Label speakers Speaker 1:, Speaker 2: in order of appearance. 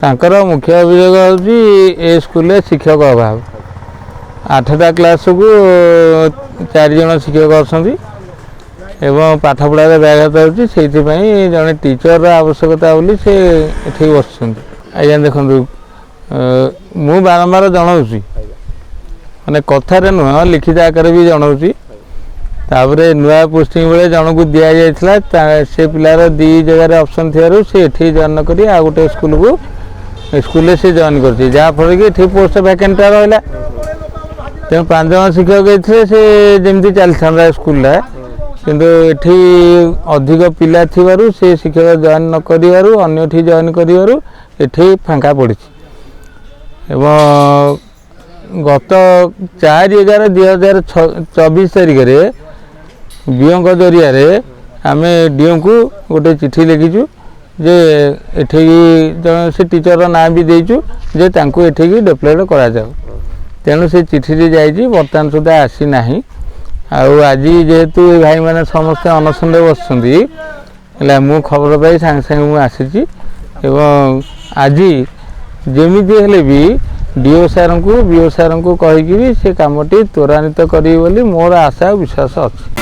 Speaker 1: तांकर मुख्य अभियोग हूँ ए स्कूल शिक्षक अभाव 8टा क्लास को 4 जन शिक्षक अच्छा पाठ पढ़ार व्याघात होती जड़े टीचर आवश्यकता बोली से ये बस आज्ञा देखु मु बारंबार जनाऊँगी मैंने कथार नुह लिखित आकार भी जनाऊँगी तापर नुआ पोस्टिंग बेले जन को दि जाता से पिलार 2 जगह ऑप्शन थी से ये जॉइन कर गोटे स्कूल को स्कूल से जॉइन कर जहाँफल कि पोस्ट वैकेंट रहा तेणु 5 जन शिक्षक ये से जमी चलता स्कूल किंतु ये अधिक पिला थी से शिक्षक जॉइन न कर जॉइन कर फांका पड़ी गत 4/11/2024 तारीख में बीओ जरिया आम डीओ को गोटे चिठी लिखीचु जे एठी से टीचर ना भी देचु जे तांको एठी डेप्लॉयड करा जाऊ तेणु से चिठी जाइए बर्तमान सुधा आसी ना आज जेहेतु भाई मैंने समस्ते अनशन बस मु खबर पाई सांगे सांगे मुझे आसी आज जमीती हेले भी डीओ सार को बीओ सार को कहीकि से कमटी त्वरान्वित करी बोली मोर आशा और विश्वास अच्छी।